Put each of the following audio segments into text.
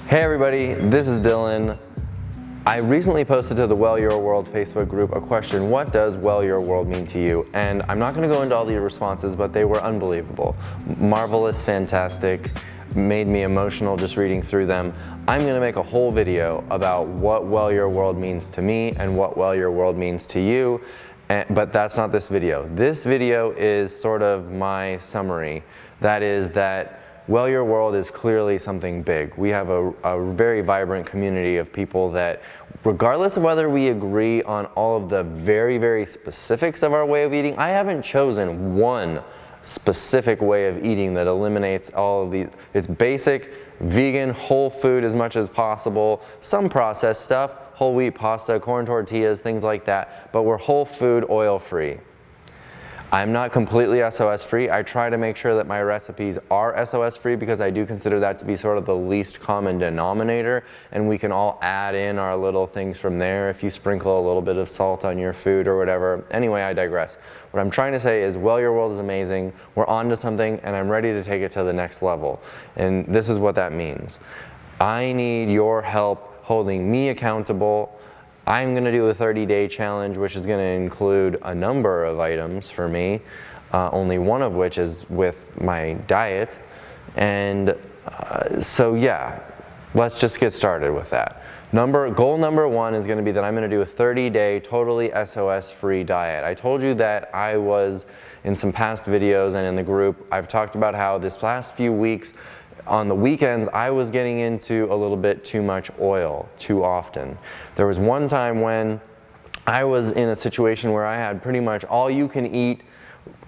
Hey everybody, this is Dylan. I recently posted to the Well Your World Facebook group a question: what does Well Your World mean to you? And I'm not going to go into all the responses, but they were unbelievable. Marvelous, fantastic, made me emotional just reading through them. I'm going to make a whole video about what Well Your World means to me and what Well Your World means to you, but that's not this video. This video is sort of my summary. That is that Well Your World is clearly something big. We have a very vibrant community of people that, regardless of whether we agree on all of the very, very specifics of our way of eating, I haven't chosen one specific way of eating that eliminates all of these. It's basic, vegan, whole food as much as possible, some processed stuff, whole wheat pasta, corn tortillas, things like that, but we're whole food, oil free. I'm not completely SOS free. I try to make sure that my recipes are SOS free because I do consider that to be sort of the least common denominator, and we can all add in our little things from there if you sprinkle a little bit of salt on your food or whatever. Anyway, I digress. What I'm trying to say is Well Your World is amazing. We're on to something and I'm ready to take it to the next level. And this is what that means. I need your help holding me accountable. I'm going to do a 30-day challenge, which is going to include a number of items for me, only one of which is with my diet. And so yeah, let's just get started with that. Goal number one is going to be that I'm going to do a 30-day totally SOS-free diet. I told you that I was, in some past videos and in the group, I've talked about how this last few weeks, on the weekends, I was getting into a little bit too much oil too often. There was one time when I was in a situation where I had pretty much all you can eat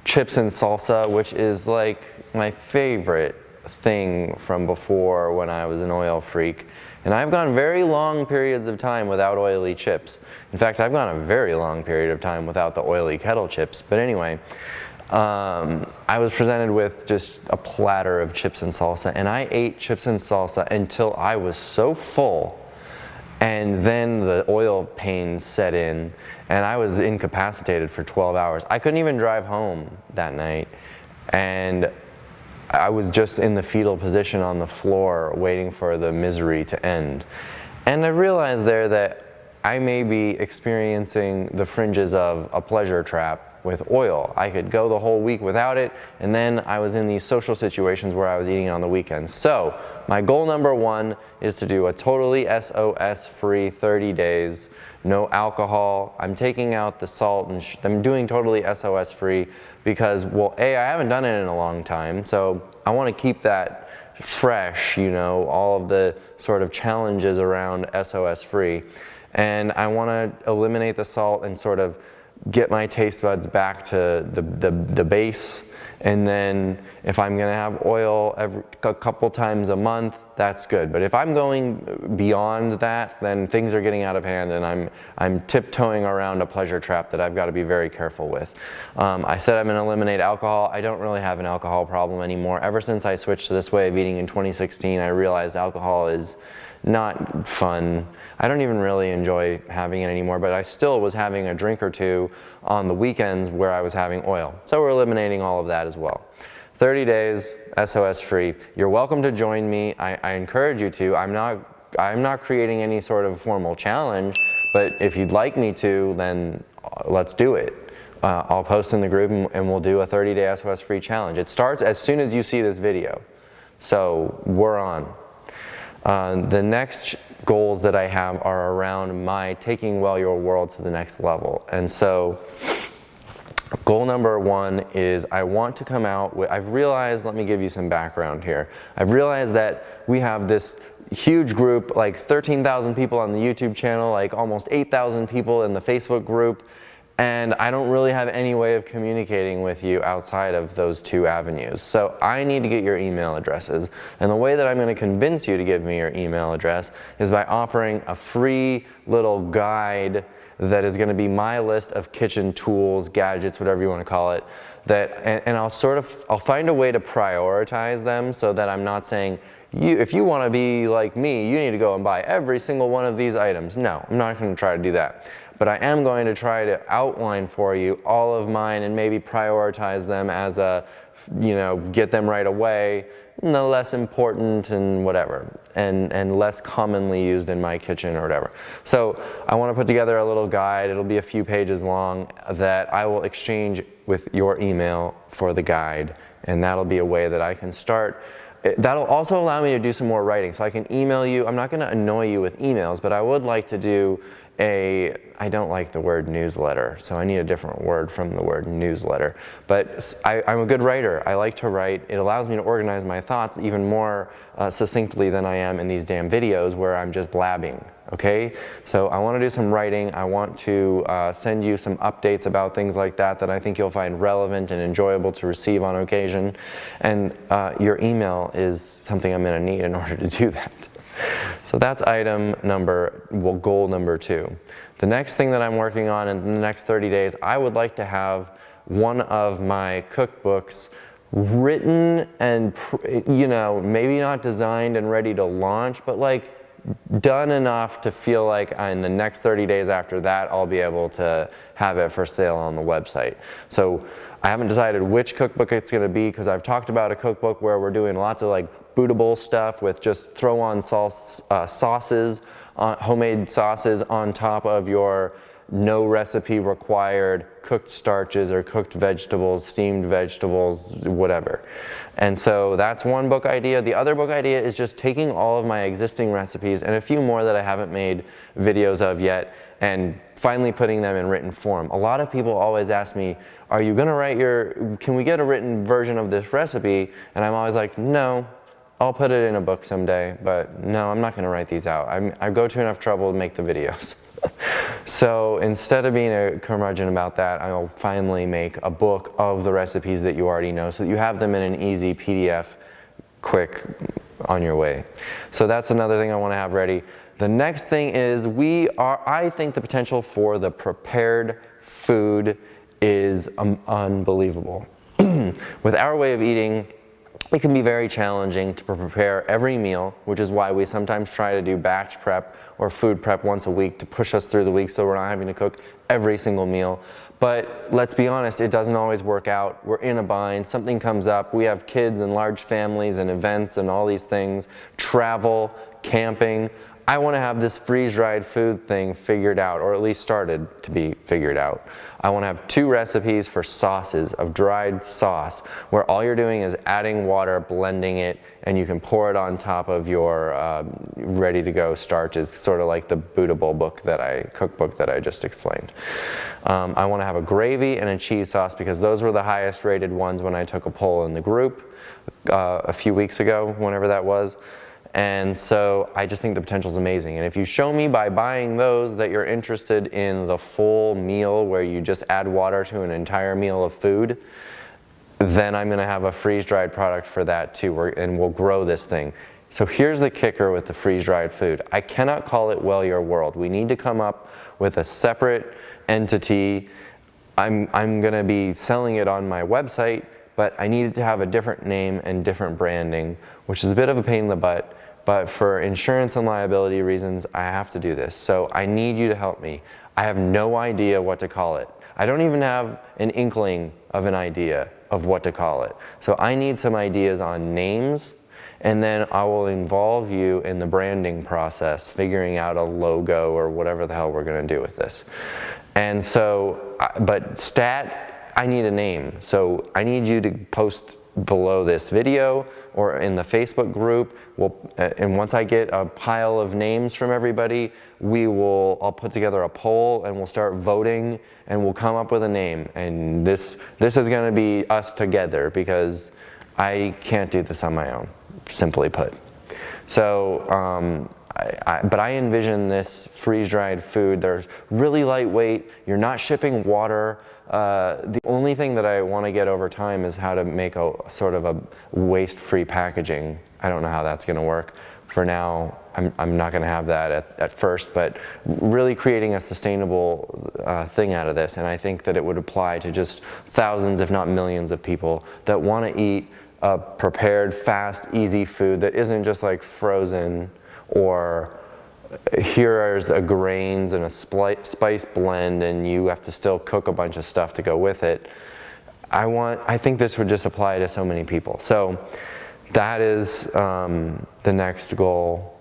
chips and salsa, which is like my favorite thing from before when I was an oil freak. And I've gone very long periods of time without oily chips. In fact, I've gone a very long period of time without the oily kettle chips. But anyway, I was presented with just a platter of chips and salsa, and I ate chips and salsa until I was so full, and then the oil pain set in and I was incapacitated for 12 hours. I couldn't even drive home that night, and I was just in the fetal position on the floor waiting for the misery to end. And I realized there that I may be experiencing the fringes of a pleasure trap with oil. I could go the whole week without it, and then I was in these social situations where I was eating it on the weekends. So my goal number one is to do a totally SOS free 30 days, no alcohol. I'm taking out the salt and I'm doing totally SOS free because, well, A, I haven't done it in a long time, so I want to keep that fresh, you know, all of the sort of challenges around SOS free. And I want to eliminate the salt and sort of get my taste buds back to the base. And then if I'm going to have oil a couple times a month, that's good. But if I'm going beyond that, then things are getting out of hand and I'm tiptoeing around a pleasure trap that I've got to be very careful with. I said I'm going to eliminate alcohol. I don't really have an alcohol problem anymore. Ever since I switched to this way of eating in 2016, I realized alcohol is not fun. I don't even really enjoy having it anymore, but I still was having a drink or two on the weekends where I was having oil. So we're eliminating all of that as well. 30 days, SOS free. You're welcome to join me. I encourage you to. I'm not creating any sort of formal challenge, but if you'd like me to, then let's do it. I'll post in the group and we'll do a 30-day SOS free challenge. It starts as soon as you see this video. So we're on. The next goals that I have are around my taking Well Your World to the next level. And so goal number one is I want to come out with, I've realized, let me give you some background here. I've realized that we have this huge group, like 13,000 people on the YouTube channel, like almost 8,000 people in the Facebook group. And I don't really have any way of communicating with you outside of those two avenues. So I need to get your email addresses. And the way that I'm going to convince you to give me your email address is by offering a free little guide that is going to be my list of kitchen tools, gadgets, whatever you want to call it. And I'll find a way to prioritize them so that I'm not saying, if you want to be like me, you need to go and buy every single one of these items. No, I'm not going to try to do that. But I am going to try to outline for you all of mine and maybe prioritize them as a, get them right away, the less important and whatever. and less commonly used in my kitchen or whatever. So I want to put together a little guide. It'll be a few pages long that I will exchange with your email for the guide, and that'll be a way that I can start. That'll also allow me to do some more writing, so I can email you. I'm not going to annoy you with emails, but I would like to do I don't like the word newsletter, so I need a different word from the word newsletter. But I'm a good writer. I like to write. It allows me to organize my thoughts even more succinctly than I am in these damn videos where I'm just blabbing, okay? So I want to do some writing. I want to send you some updates about things like that I think you'll find relevant and enjoyable to receive on occasion. And your email is something I'm going to need in order to do that. So that's goal number 2. The next thing that I'm working on in the next 30 days, I would like to have one of my cookbooks written and, maybe not designed and ready to launch, but like done enough to feel like in the next 30 days after that, I'll be able to have it for sale on the website. So I haven't decided which cookbook it's going to be, because I've talked about a cookbook where we're doing lots of like bootable stuff with just throw on sauces, homemade sauces on top of your no recipe required cooked starches or cooked vegetables, steamed vegetables, whatever. And so that's one book idea. The other book idea is just taking all of my existing recipes and a few more that I haven't made videos of yet and finally putting them in written form. A lot of people always ask me, are you gonna can we get a written version of this recipe? And I'm always like, no. I'll put it in a book someday, but no, I'm not going to write these out. I go to enough trouble to make the videos. So instead of being a curmudgeon about that, I'll finally make a book of the recipes that you already know so that you have them in an easy PDF, quick, on your way. So that's another thing I want to have ready. The next thing is I think the potential for the prepared food is unbelievable. With our way of eating, it can be very challenging to prepare every meal, which is why we sometimes try to do batch prep or food prep once a week to push us through the week so we're not having to cook every single meal. But let's be honest, it doesn't always work out. We're in a bind, something comes up, we have kids and large families and events and all these things, travel, camping. I want to have this freeze-dried food thing figured out, or at least started to be figured out. I want to have 2 recipes for sauces, of dried sauce, where all you're doing is adding water, blending it, and you can pour it on top of your ready-to-go starches, sort of like the bootable cookbook that I just explained. I want to have a gravy and a cheese sauce, because those were the highest rated ones when I took a poll in the group a few weeks ago, whenever that was. And so I just think the potential is amazing. And if you show me by buying those that you're interested in the full meal where you just add water to an entire meal of food, then I'm going to have a freeze-dried product for that too, and we'll grow this thing. So here's the kicker with the freeze-dried food. I cannot call it Well Your World. We need to come up with a separate entity. I'm going to be selling it on my website, but I needed to have a different name and different branding, which is a bit of a pain in the butt. But for insurance and liability reasons, I have to do this. So I need you to help me. I have no idea what to call it. I don't even have an inkling of an idea of what to call it. So I need some ideas on names, and then I will involve you in the branding process, figuring out a logo or whatever the hell we're going to do with this. And so, but Stat, I need a name. So I need you to post below this video or in the Facebook group. And once I get a pile of names from everybody, I'll put together a poll and we'll start voting and we'll come up with a name. And this is going to be us together, because I can't do this on my own, simply put. So, but I envision this freeze-dried food. They're really lightweight. You're not shipping water. The only thing that I want to get over time is how to make a sort of a waste-free packaging. I don't know how that's going to work. For now, I'm not going to have that at first, but really creating a sustainable thing out of this. And I think that it would apply to just thousands, if not millions of people that want to eat a prepared, fast, easy food that isn't just like frozen, or here's the grains and a spice blend and you have to still cook a bunch of stuff to go with it. I think this would just apply to so many people. So that is the next goal.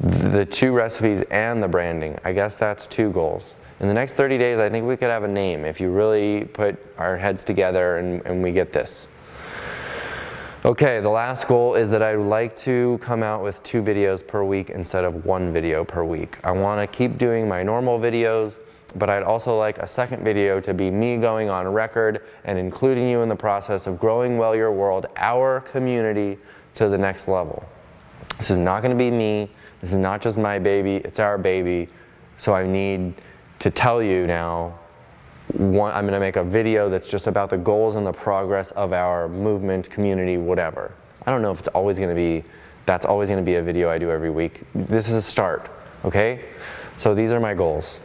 The 2 recipes and the branding, I guess that's 2 goals. In the next 30 days, I think we could have a name if you really put our heads together and we get this. Okay, the last goal is that I'd like to come out with 2 videos per week instead of 1 video per week. I want to keep doing my normal videos, but I'd also like a second video to be me going on record and including you in the process of growing Well Your World, our community, to the next level. This is not going to be me. This is not just my baby. It's our baby. So I need to tell you now, I'm going to make a video that's just about the goals and the progress of our movement, community, whatever. I don't know if it's always going to be, that's always going to be a video I do every week. This is a start, okay? So these are my goals.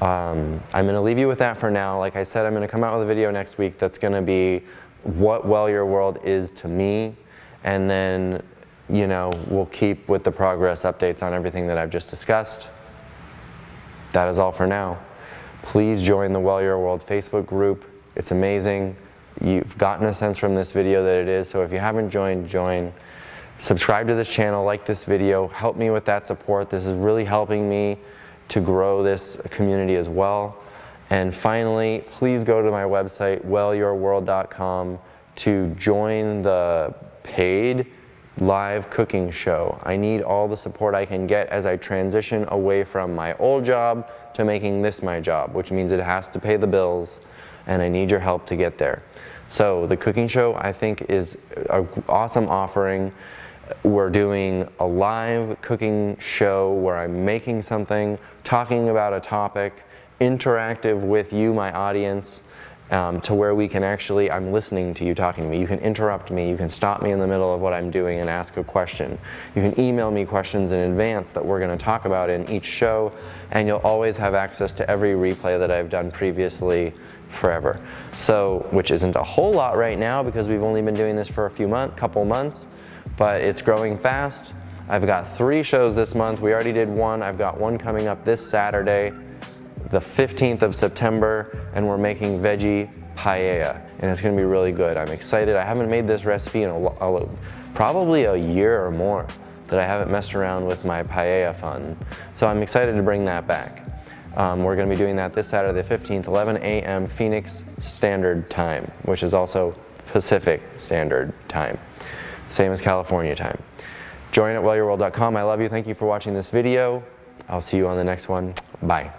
I'm going to leave you with that for now. Like I said, I'm going to come out with a video next week that's going to be what Well Your World is to me, and then, you know, we'll keep with the progress updates on everything that I've just discussed. That is all for now. Please join the Well Your World Facebook group. It's amazing. You've gotten a sense from this video that it is, so if you haven't joined, join. Subscribe to this channel, like this video, help me with that support. This is really helping me to grow this community as well. And finally, please go to my website, wellyourworld.com, to join the paid live cooking show. I need all the support I can get as I transition away from my old job to making this my job, which means it has to pay the bills, and I need your help to get there. So the cooking show, I think, is an awesome offering. We're doing a live cooking show where I'm making something, talking about a topic, interactive with you, my audience, to where we can actually, I'm listening to you talking to me. You can interrupt me, you can stop me in the middle of what I'm doing and ask a question. You can email me questions in advance that we're going to talk about in each show, and you'll always have access to every replay that I've done previously forever. So, which isn't a whole lot right now because we've only been doing this for a couple months, but it's growing fast. I've got 3 shows this month. We already did 1. I've got 1 coming up this Saturday, the 15th of September, and we're making veggie paella, and it's going to be really good. I'm excited. I haven't made this recipe in probably a year or more that I haven't messed around with my paella fun, so I'm excited to bring that back. We're going to be doing that this Saturday the 15th, 11 a.m. Phoenix Standard Time, which is also Pacific Standard Time, same as California time. Join at wellyourworld.com. I love you. Thank you for watching this video. I'll see you on the next one. Bye.